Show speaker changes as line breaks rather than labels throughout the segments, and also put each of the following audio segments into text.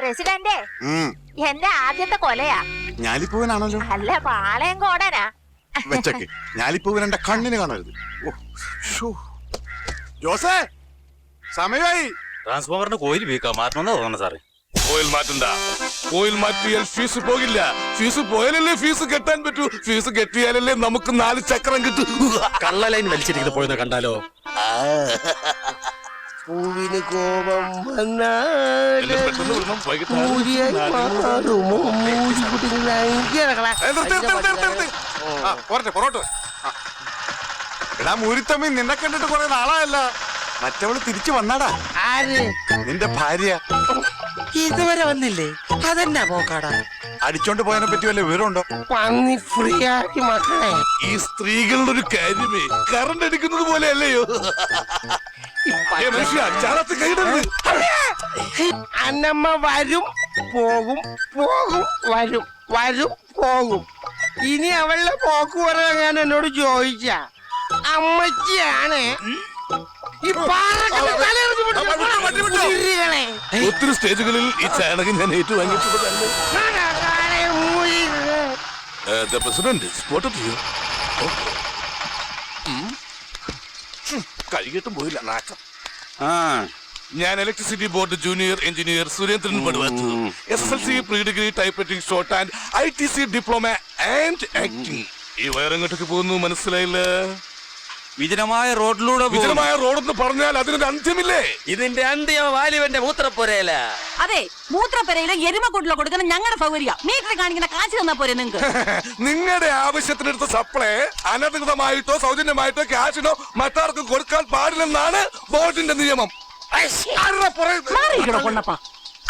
President എന്റെ ആദ്യത്തെ കൊലയാ.
ഞാലിപ്പൂവനാണല്ലോ.
അല്ല, പാളയം കോടനാ.
വെച്ചക്ക് ഞാലിപ്പൂവൻ എന്റെ കണ്ണിന് കാണരുത്. ജോസേ, സമയമായി.
ട്രാൻസ്ഫോമറിന്റെ കോയിൽ വീക്കാ, മാറ്റണമെന്നാ തോന്നുന്നു സാറേ.
കോയിൽ മാറ്റണ്ട. കോയിൽ മാറ്റിയാൽ ഫീസ് പോകില്ല. ഫീസ് പോയാലല്ലേ ഫീസ് കെട്ടാൻ പറ്റൂ. ഫീസ് കെട്ടിയാലല്ലേ നമുക്ക് 4 ചക്രം കിട്ടൂ.
കള്ള ലൈൻ വലിച്ചിരിക്കുന്നത് പോയെന്ന് കണ്ടാലോ?
പൂവിന് കോപം
എടാ മൂരിത്തമ്മി, നിന്നെ കണ്ടിട്ട് കുറെ നാളായല്ല. മറ്റവള് തിരിച്ചു വന്നാടാ.
ആര്?
നിന്റെ ഭാര്യ
ഇതുവരെ വന്നില്ലേ? അതെന്നാ പോക്കാടാ.
അടിച്ചോണ്ട് പോയതിനെ പറ്റി വല്ല വിവരമുണ്ടോ?
പന്നി ഫ്രീ ആക്കി മക്കളെ.
ഈ സ്ത്രീകളുടെ ഒരു കാര്യമേ കറണ്ട് അടിക്കുന്നത് പോലെ അല്ലയോ?
അന്നമ്മ വരും പോകും, പോകും വരും, വരും പോകും. ഇനി അവളുടെ പോക്ക് പറയാൻ ഞാൻ എന്നോട് ചോദിച്ച അമ്മച്ചിയാണ്.
ഒത്തിരി സ്റ്റേജുകളിൽ ഈ ചാണകം ഞാൻ ഏറ്റുവാങ്ങിയിട്ടുള്ളതല്ലേ. കഴുകിയിട്ടും പോയില്ല നാക്കം. ഞാൻ electricity board junior engineer Surendran Paduvath, SSLC pre degree type writing short and ITC diploma and acting. ഈ വയറങ്ങോട്ടേക്ക് പോകുന്നു മനസ്സിലായില്ല?
വിജനമായ റോഡിലൂടെ
വിജനമായ റോഡെന്ന് പറഞ്ഞാൽ അതിനൊരു അന്ത്യമില്ലേ?
ഇതിന്റെ അന്ത്യം വാലിവന്റെ മൂത്രപ്പുരയില.
അതെ, മൂത്രപ്പുരയിലോ എരുമക്കൂട്ടിലോ കൊടുക്കുന്ന ഞങ്ങളുടെ സൗകര്യം. മീറ്റർ കാണിക്കുന്ന കാശ് തന്നാ പോരെ നിങ്ങൾക്ക്?
നിങ്ങളുടെ ആവശ്യത്തിനെടുത്ത സപ്ലൈ അനധികൃതമായിട്ടോ സൗജന്യമായിട്ടോ ക്യാഷിനോ മറ്റാർക്കും കൊടുക്കാൻ പാടില്ലെന്നാണ് ബോർഡിന്റെ നിയമം.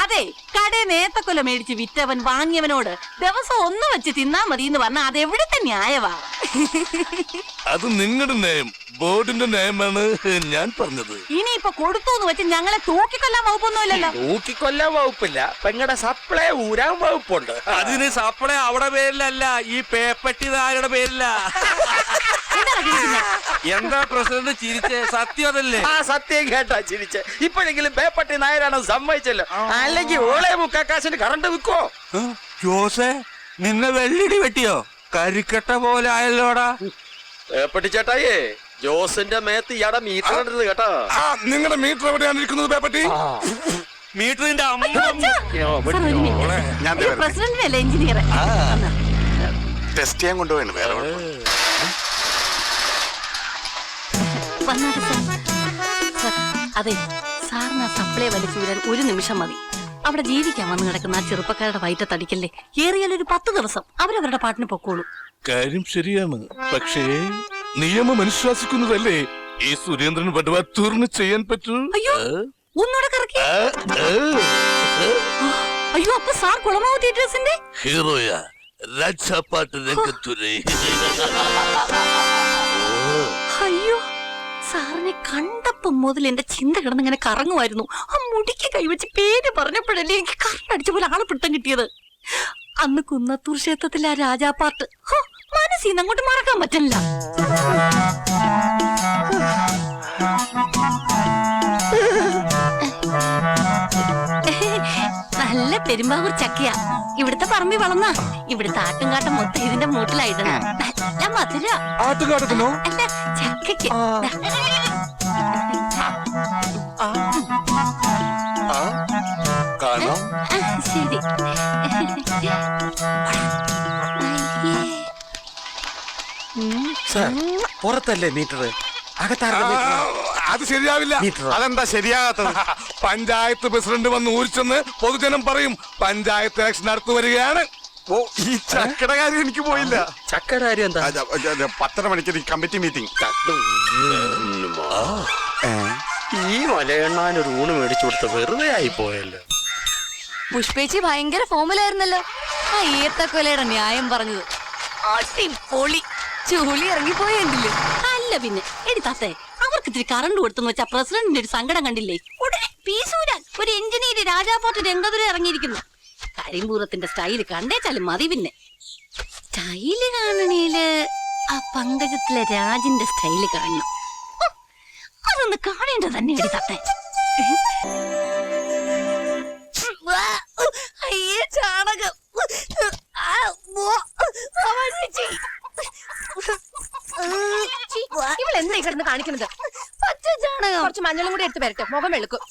അതെ, കടയിൽ നേത്തക്കൊല മേടിച്ച് വിറ്റവൻ വാങ്ങിയവനോട് ദിവസം 1 വെച്ച് തിന്നാ മതി എന്ന് പറഞ്ഞാൽ അത് എവിടുത്തെ ന്യായവാ?
അത് നിങ്ങളുടെ നയം, ബോർഡിന്റെ നയമാണ് ഞാൻ പറഞ്ഞത്.
ഇനിയിപ്പൊ കൊടുത്തു എന്ന് വെച്ച് ഞങ്ങളെ തൂക്കിക്കൊല്ലാൻ വകുപ്പൊന്നുമില്ലല്ലോ.
തൂക്കിക്കൊല്ലാൻ വകുപ്പില്ല, പെങ്ങടെ സപ്ലൈ ഊരാൻ വകുപ്പുണ്ട്.
അതിന് സപ്ലൈ അവിടെ പേരിലല്ല, ഈ പേപ്പട്ടിതാരുടെ പേരില്ല. എന്താ പ്രസിഡന്റ് ചിരിച്ചേ? സത്യം അതല്ലേ?
ആ സത്യം കേട്ടാ ചിരിച്ച്. ഇപ്പോഴെങ്കിലും പേപ്പട്ടി നായരാണെന്ന് സമ്മതിച്ചല്ലോ. അല്ലെങ്കിൽ ഓളെ മുക്കാക്കാശിന് കറണ്ട് വിൽക്കോ?
ജോസേ, നിന്നെ വെള്ളിടി വെട്ടിയോ? കരിക്കട്ട പോലെ ആയല്ലോടാ.
പേപ്പട്ടി ചേട്ടായേ, ജോസിന്റെ മേത്ത് ഇയാടെ മീറ്റർ ഇടരുത് കേട്ടോ.
നിങ്ങളുടെ മീറ്റർ എവിടെയാണ് ഇരിക്കുന്നത് പേപ്പട്ടി?
മീറ്ററിന്റെ
പ്രസിഡന്റിനല്ലേ എഞ്ചിനീയർ?
ടെസ്റ്റ് ചെയ്യാൻ കൊണ്ടുപോയാണ്. വേറെ
അതെ, സാറിന് ആ സപ്ലൈ വലിച്ചു വിടാൻ 1 നിമിഷം മതി. അവിടെ ജീവിക്കാൻ വന്ന് കിടക്കുന്ന ആ ചെറുപ്പക്കാരുടെ വയറ്റത്തടിക്കല്ലേ. ഏറിയാൽ ഒരു 10 ദിവസം അവരവരുടെ പാട്ടിന് പൊക്കോളൂ.
കാര്യം ശരിയാണ്, പക്ഷേ നിയമം അനുശാസിക്കുന്നതല്ലേ ഈ സുരേന്ദ്രൻ പടുവാത്തൂറിന് ചെയ്യാൻ പറ്റൂ.
അയ്യോ, ഒന്നുകൂടെ കറക്കി. അയ്യോ, അപ്പൊ സാർ കുളമാവ് തിയേറ്റേഴ്സിന്റെ
ഹീറോയാ രാജാപ്പാട്ട് രംഗത്തുരേ.
അയ്യോ, സാറിനെ കണ്ടപ്പം മുതൽ എന്റെ ചിന്ത കിടന്നിങ്ങനെ കറങ്ങുമായിരുന്നു. ആ മുടിക്ക് കൈവച്ച് പേര് പറഞ്ഞപ്പോഴല്ലേ എനിക്ക് കറണ്ടടിച്ച പോലെ ആളെ പിടുത്തം കിട്ടിയത്. അന്ന് കുന്നത്തൂർ ക്ഷേത്രത്തിലെ ആ രാജാപ്പാട്ട് മനസ്സിന്ന് അങ്ങോട്ട് മറക്കാൻ പറ്റില്ല. നല്ല പെരുമ്പാവൂർ ചക്കയാ. ഇവിടുത്തെ പറമ്പി വളർന്ന ഇവിടുത്തെ ആട്ടുംകാട്ടം മൊത്തം ഇതിന്റെ മൂട്ടിലായിട്ടാണ്. നല്ല മധുര.
ആട്ടുകാട്ടത്തിനോ?
അല്ല, ചക്കയ്ക്ക്. ശരി.
പുറത്തല്ലേ മീറ്റർ?
അത് ശരിയാവില്ല.
അതെന്താ ശരിയാകാത്തത്?
പഞ്ചായത്ത് പ്രസിഡന്റ് വന്ന് ഊരിച്ചെന്ന് പൊതുജനം പറയും. പഞ്ചായത്ത് ഇലക്ഷൻ അടുത്ത് വരികയാണ്.
ഓ, ഈ ചക്കട കാര്യം എനിക്ക് പോയില്ല.
ചക്കയുടെ കാര്യം എന്താ?
10:30 മണിക്ക് കമ്മിറ്റി മീറ്റിംഗ്.
ഈ മലയെണ്ണാൻ ഒരു ഊണ് മേടിച്ചു കൊടുത്ത വെറുതെ ആയി പോയല്ലോ.
പുഷ്പേച്ചി ഭയങ്കര ഫോമിലായിരുന്നല്ലോ. ആ ഏത്തക്കൊലയുടെ ന്യായം പറഞ്ഞത് അടിപൊളി. ചൂളി ഇറങ്ങിപ്പോയെങ്കില്. അല്ല പിന്നെ എടുത്താത്തേ, അവർക്ക് ഇത്തിരി കറണ്ട് കൊടുത്തെന്ന് വെച്ചാ പ്രസിഡന്റിന്റെ ഒരു സങ്കടം കണ്ടില്ലേ? ഉടനെ പീസൂരാൻ ഒരു എഞ്ചിനീയർ രാജാപ്പാട്ട് രംഗതുര ഇറങ്ങിയിരിക്കുന്നു. കരിമ്പൂരത്തിന്റെ സ്റ്റൈല് കണ്ടേച്ചാലും മതി. പിന്നെ സ്റ്റൈല് കാണണേല് ആ പങ്കജത്തിലെ രാജിന്റെ സ്റ്റൈല് കാണണം. അതൊന്ന് കാണേണ്ടത് തന്നെ എടുത്താത്തേ.
കാണിക്കുന്നത്?
പച്ച ചാണകം.
കുറച്ച് മഞ്ഞളും കൂടി എടുത്ത് വരട്ടെ, മുഖം വെളുക്കും.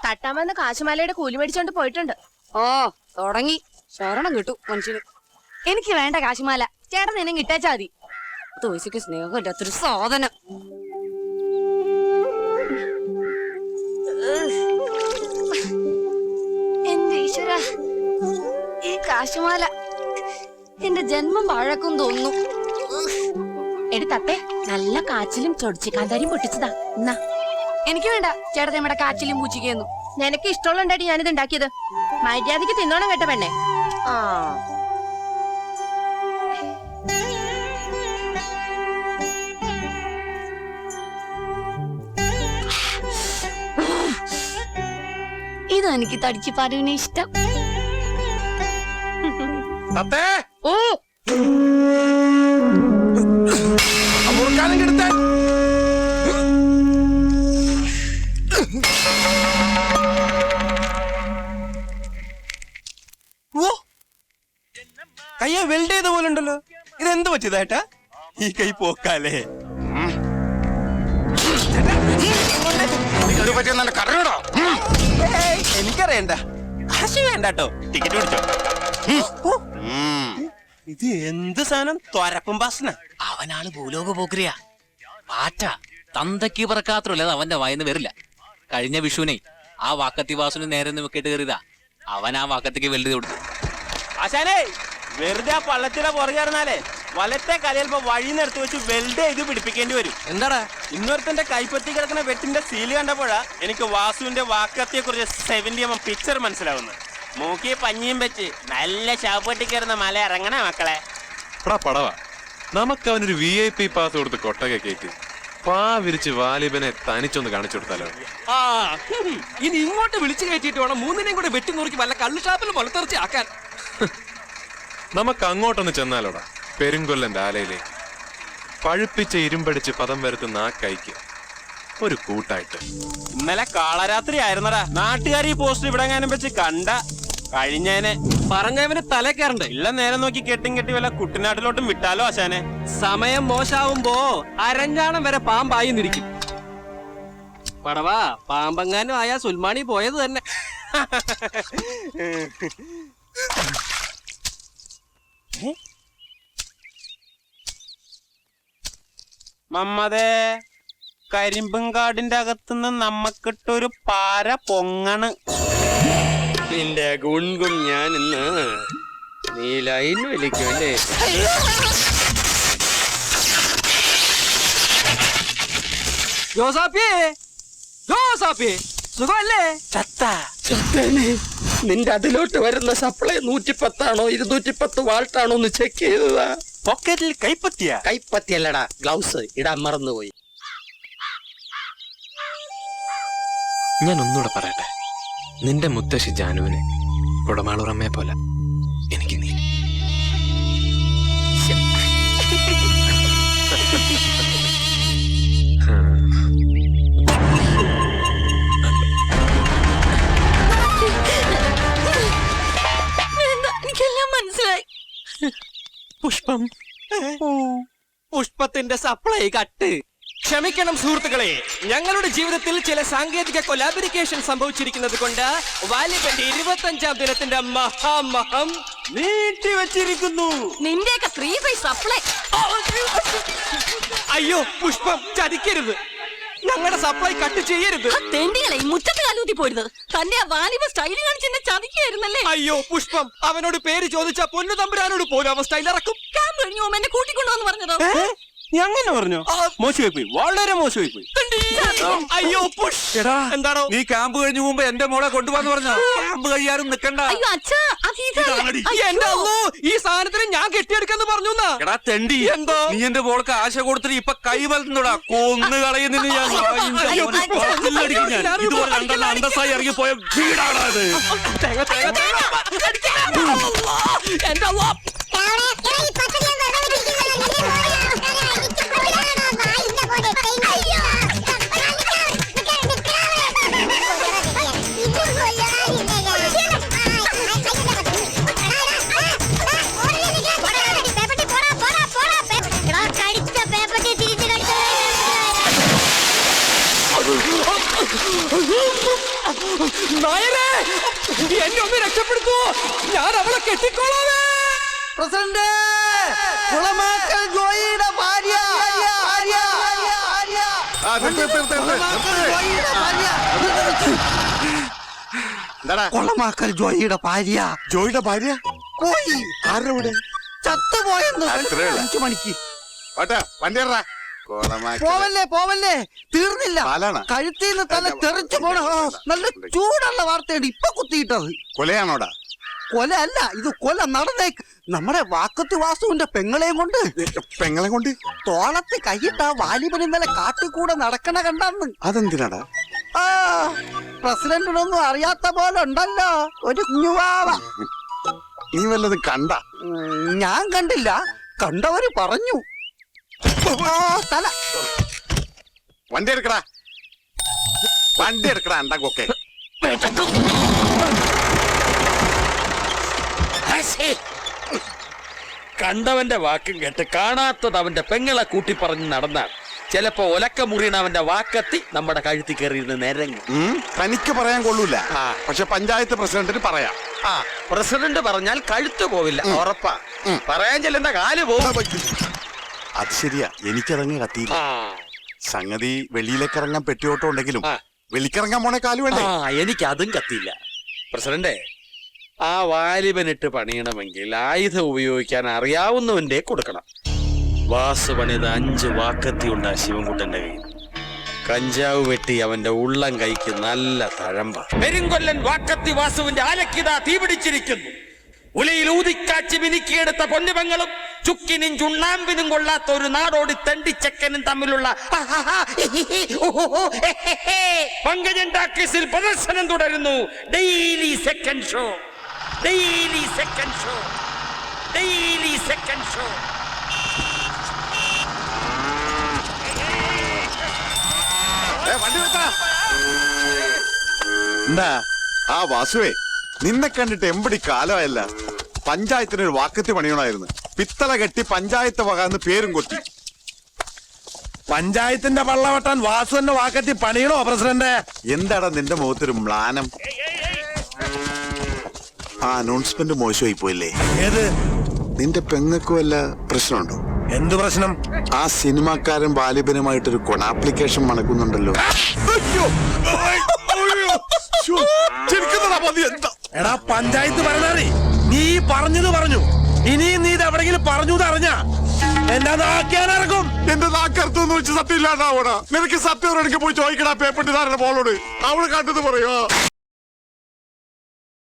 തട്ടാൻ വന്ന് കാശുമാലയുടെ കൂലി മേടിച്ചോണ്ട് പോയിട്ടുണ്ട്.
ഓ തുടങ്ങി. ശരണം കിട്ടു മനുഷ്യന്. എനിക്ക് വേണ്ട കാശുമാല, ചേട്ടൻ നിന്നെ കിട്ടാച്ചാ മതി. തോശിക്ക് സ്നേഹം ഇല്ലാത്തൊരു സാധനം. എന്റെ ഈശ്വര, ഈ കാശുമാല എന്റെ ജന്മം പാഴക്കും തോന്നുന്നു.
എടി തത്തേ, നല്ല കാച്ചിലും ചൊടിച്ചിക്കാന്താരിയും പൊട്ടിച്ചതാ. എന്നാ
എനിക്ക് വേണ്ട ചേട്ടൻ നമ്മുടെ കാച്ചിലും പൂച്ചിക്കൊന്നും.
നിനക്ക് ഇഷ്ടമുള്ളണ്ടായിട്ട് ഞാനിത് ഉണ്ടാക്കിയത്. മര്യാദക്ക് തിന്നോണം കേട്ട പെണ്ണെ. ആ
ഇതാ എനിക്ക് തടിച്ചിപ്പാരുവിനെ ഇഷ്ടം.
തത്തേ
ഓ
മുറുക്കാനും കെടുത്തേ.
കയ്യ വെൽഡ് ചെയ്ത പോലെ ഉണ്ടല്ലോ. ഇതെന്ത് പറ്റിയതായിട്ടാ? ഈ കൈ പോക്കാലേ.
കറങ്ങടോ.
എനിക്കറിയണ്ട, കാശ് വേണ്ടോ. ടിക്കറ്റ് പിടിച്ചോ. ഇത് എന്ത് സാധനം? തൊരപ്പും ബാസന.
അവനാള് ഭൂലോക പോക്രിയാ. പാറ്റ തന്തയ്ക്ക് പറക്കാത്രല്ല അവന്റെ വായന്ന് വരില്ല. കഴിഞ്ഞ വിഷുവിനെ ആ വാക്കത്തി വാസുന് നേരെ നോക്കിയിട്ട് കയറിയതാ. അവൻ ആ വാക്കത്തേക്ക് വെല്ലുതി കൊടുത്തു.
ആശാനേ, വെറുതെ ആ പള്ളത്തിലെ പുറകെറിഞ്ഞാലേ വലത്തെ കലയൽപ്പോ വഴി നിർത്തി വെച്ച് വെൽഡ് ചെയ്ത് പിടിപ്പിക്കേണ്ടി വരും.
എന്താടാ
ഇന്നൊരുത്തന്റെ കൈപ്പത്തി കിടക്കുന്ന വെട്ടിന്റെ സീല് കണ്ടപ്പോഴാ എനിക്ക് വാസുവിന്റെ വാക്കത്തിയെ കുറിച്ച് 70mm പിക്ചർ മനസ്സിലാവുന്നത്. മൂക്കിയെ പഞ്ഞിയും വെച്ച് നല്ല ശവപ്പെട്ടി കയറുന്ന മല ഇറങ്ങണ മക്കളെ.
പടവാ നമുക്ക് അവനൊരു VIP പാസ് കൊടുത്ത് കൊട്ടക കയറ്റി പാവിരിച്ച് വാലിബനെ തനിച്ചൊന്ന് കാണിച്ചു കൊടുത്താലോ?
ആ ഇനി ഇങ്ങോട്ട് വിളിച്ചു കയറ്റിട്ട് വേണം മൂന്നിനെയും കൂടെ വെട്ടി നുറുക്കി വല്ല കള്ളു ഷാപ്പിൽ മുളത്തെറിച്ച് ആക്കാൻ.
നമുക്ക് അങ്ങോട്ടൊന്ന് ചെന്നാലോടാ, പെരുങ്കൊല്ലന്റെ ആലയിലേക്ക്. പഴുപ്പിച്ച ഇരുമ്പടിച്ച് പദം വരുത്തുന്ന ആ കൈക്ക് ഒരു കൂട്ടായിട്ട്.
ഇന്നലെ കാളരാത്രി ആയിരുന്നടാ. നാട്ടുകാർ ഈ പോസ്റ്റ് ഇവിടെ എങ്ങാനും വെച്ച് കണ്ട കഴിഞ്ഞേനെ.
പറഞ്ഞവന് തല കയറണ്ടേ?
ഇല്ല നേരം നോക്കി കെട്ടും കെട്ടി വല്ല കുട്ടനാട്ടിലോട്ടും വിട്ടാലോ ആശാനെ?
സമയം മോശാവുമ്പോ അരഞ്ഞാണം വരെ പാമ്പായി നിരിക്കും. പടവാ പാമ്പങ്ങാനും ആയാ സുൽമാണി പോയത് തന്നെ.
മമ്മതേ, കരിമ്പുംകാടിന്റെ അകത്തുനിന്ന് നമ്മക്കിട്ടൊരു പാര പൊങ്ങണ്.
നിന്റെ ഗുൺകും ഞാൻ ഇന്ന് നീ ലൈൻ വലിക്കും അല്ലേ?
ജോസാപ്പിയേ, ജോസാപ്പിയേ, സുഖമല്ലേ?
നിന്റെ അതിലോട്ട് വരുന്ന സപ്ലൈ 110 210 വാൾട്ടാണോ എന്ന് ചെക്ക് ചെയ്തതാ.
പോക്കറ്റിൽ കൈപ്പത്തിയ?
കൈപ്പത്തിയല്ലടാ, ഗ്ലൗസ് ഇടാൻ മറന്നുപോയി.
ഞാൻ ഒന്നുകൂടെ പറയട്ടെ, നിന്റെ മുത്തശ്ശി ജാനുവിനെ കുടമാളൂറമ്മയെ പോലെ എനിക്ക് നീ.
എനിക്കെല്ലാം മനസ്സിലായി.
പുഷ്പം, പുഷ്പത്തിന്റെ സപ്ലൈ കട്ട്. ക്ഷമിക്കണം സുഹൃത്തുക്കളെ, ഞങ്ങളുടെ ജീവിതത്തിൽ ചില സാങ്കേതിക കൊലാബറിക്കേഷൻ സംഭവിച്ചിരിക്കുന്നത് കൊണ്ട് വാലിബന്റെ 25ാം ദിനത്തിന്റെ മഹാമഹം
നീട്ടി വെച്ചിരിക്കുന്നു.
നിന്റെയൊക്കെ 3 സപ്ലൈ.
അയ്യോ പുഷ്പം, ചതിക്കരുത്. ഞങ്ങളുടെ സപ്ലൈ കട്ട് ചെയ്യരുത്.
തെണ്ടികളെ മുറ്റത്ത് കാലൂത്തി പോരുത്. തന്റെ ആ വാലിബ സ്റ്റൈൽ കാണിച്ച് എന്നെ ചതിക്കായിരുന്നല്ലേ?
അയ്യോ പുഷ്പം, അവനോട് പേര് ചോദിച്ച പൊന്നു തമ്പുരാനോട് പോലും അവൻ സ്റ്റൈൽ ഇറക്കും.
ക്യാമ്പ് കഴിഞ്ഞു എന്നെ കൂട്ടിക്കൊണ്ടുവന്ന് പറഞ്ഞതോ?
നീ അങ്ങനെ പറഞ്ഞോ? മോശമായി പോയി, വളരെ മോശമായി പോയി.
അയ്യോ പുഷ്. എന്താണോ
നീ ക്യാമ്പ് കഴിഞ്ഞു മുമ്പ് എന്റെ മോളെ കൊണ്ടുപോകാന്ന് പറഞ്ഞോ? ക്യാമ്പ് കഴിയാനും നിക്കണ്ട.
അയ്യോ അച്ഛാ,
എന്റെ അല്ലോ, ഈ സാധനത്തിന് ഞാൻ കെട്ടിയെടുക്കാന്ന് പറഞ്ഞു.
എടാ തെണ്ടി,
എന്തോ?
നീ എന്റെ മോൾക്ക് ആശ കൊടുത്തിട്ട് ഇപ്പൊ കൈ വളർത്തുന്നോടാ. കൊന്നു കളയുന്ന ഞാൻ. ഇതുപോലെ രണ്ടെണ്ണം അന്തസ്സായി ഇറങ്ങിപ്പോയ വീടാണ് അത്.
എന്റെ അല്ലോ,
നായരെ എന്നെ ഒന്ന് രക്ഷപ്പെടുത്തൂ, ഞാൻ അവളെ കെട്ടിക്കോളാവേ.
പ്രസിഡന്റ് കുളമാക്കൽ ജോയിയുടെ ഭാര്യ
എന്താടാ
കുളമാക്കൽ ജോയിയുടെ ഭാര്യ
ജോയിയുടെ ഭാര്യ
പോയി.
ആരുടെ കൂടെ?
ചത്തുപോയെന്ന്
അത്രേ ഉള്ളൂ.
5 മണിക്ക്.
ഓട്ടെ വണ്ടി
പോവല്ലേ തീർന്നില്ല.
പാലാണ്.
കഴുത്തിൽ നിന്ന് തല തെറിച്ചു പോണ നല്ല ചൂടുള്ള വാർത്തയാണ് ഇപ്പൊ കുത്തിയിട്ടത്.
കൊലയാണോടാ?
കൊല അല്ല, ഇത് കൊല നടന്നേക്ക്. നമ്മുടെ വാക്കത്തി വാസുവിന്റെ പെങ്ങളെയും കൊണ്ട്
പെങ്ങളെ കൊണ്ട്
തോളത്ത് കൈയിട്ട വാലിബൻ ഇന്നലെ കാട്ടിക്കൂടെ നടക്കണ കണ്ടെന്ന്.
അതെന്തിനാടാ?
ആ പ്രസിഡന്റിനൊന്നും അറിയാത്ത പോലെ ഉണ്ടല്ലോ ഒരു കുഞ്ഞുവാവ.
നീ വല്ലതും കണ്ട?
ഞാൻ കണ്ടില്ല, കണ്ടവര് പറഞ്ഞു. തല
വണ്ടി എടുക്കടാ, വണ്ടി എടുക്കടാ അണ്ടക്കൊക്കെ.
കണ്ടവന്റെ വാക്കും കേട്ട് കാണാത്തത് അവന്റെ പെങ്ങളെ കൂട്ടി പറഞ്ഞ് നടന്നാൽ ചിലപ്പോ ഒലക്ക മുറിയണ അവന്റെ വാക്കത്തി നമ്മുടെ കഴുത്തി കയറിയിരുന്ന് നിരങ്ങും.
തനിക്ക് പറയാൻ കൊള്ളൂല, പക്ഷെ പഞ്ചായത്ത് പ്രസിഡന്റിന് പറയാം.
പ്രസിഡന്റ് പറഞ്ഞാൽ കഴുത്ത് പോവില്ല, ഉറപ്പാ. പറയാൻ ചെല്ലുന്ന കാല് പോകും.
അത് ശരിയാ, എനിക്കിറങ്ങി കത്തിയില്ല. സംഗതി വെളിയിലേക്ക് ഇറങ്ങാൻ പെട്ടിയോട്ടം ഉണ്ടെങ്കിലും വെളിക്കിറങ്ങാൻ പോണേ കാല് വേണ്ടേ?
എനിക്ക് അതും കത്തിയില്ല. പ്രസിഡന്റെ, ആ വാലിബനിട്ട് പണിയണമെങ്കിൽ ആയുധം ഉപയോഗിക്കാൻ അറിയാവുന്നവന്റെ കൊടുക്കണം. വാസു പണിത് 5 വാക്കത്തി ഉണ്ടാ ശിവൻകുട്ടന്റെ കയ്യിൽ. കഞ്ചാവ് വെട്ടി അവന്റെ ഉള്ളം കൈക്ക് നല്ല തഴമ്പ. പെരുങ്കൊല്ലൻ വാക്കത്തി വാസുവിന്റെ ആലക്കിതാ തീപിടിച്ചിരിക്കുന്നു. ഉലയിൽ ഊതിക്കാച്ചി മിനുക്കിയെടുത്ത പൊന്നുപെങ്ങളും ചുക്കിനും ചുണ്ണാമ്പിനും കൊള്ളാത്ത ഒരു നാടോടി തെണ്ടിച്ചക്കനും തമ്മിലുള്ള പങ്കജൻ ടാക്കീസിൽ പ്രദർശനം തുടരുന്നു. Daily second show, daily second show, daily second show.
എന്താ ആ വാസുവേ, നിന്നെ കണ്ടിട്ട് എമ്പടി കാലമായല്ല. പഞ്ചായത്തിനൊരു വാക്കത്തി പണിയണമായിരുന്നു. പിത്തള കെട്ടി പഞ്ചായത്ത് വകാന്ന് പേരും കൊത്തി.
പഞ്ചായത്തിന്റെ പള്ള വെട്ടാൻ വാസു എന്നെ വാക്കത്തി പണിയണോ പ്രസിഡന്റ്?
എന്താടാ നിന്റെ മുഖത്തൊരു മ്ലാനം? ആ അനൗൺസ്മെന്റ് മോശമായി പോയില്ലേ?
ഏത്?
നിന്റെ പെങ്ങക്ക് വല്ല പ്രശ്നമുണ്ടോ?
എന്ത് പ്രശ്നം?
ആ സിനിമാക്കാരൻ ബാലിബനുമായിട്ടൊരു കൊണാപ്ലിക്കേഷൻ മണക്കുന്നുണ്ടല്ലോ.
എടാ പഞ്ചായത്ത് ഭരണാറി, നീ പറഞ്ഞത് പറഞ്ഞു. ഇനിയും നീ ഇത് എവിടെങ്കിലും പറഞ്ഞു അറിഞ്ഞ എന്റെ നാക്കിയാനിറക്കും.
എന്റെ നാക്കർത്തൊന്നും വെച്ച് സത്യം ഇല്ലാണ്ടാവണ. നിനക്ക് സത്യം എനിക്ക് പോയി ചോദിക്കടാ പേപ്പട്ടിധാരണ പോളോട്. അവള് കണ്ടത് പറയുക.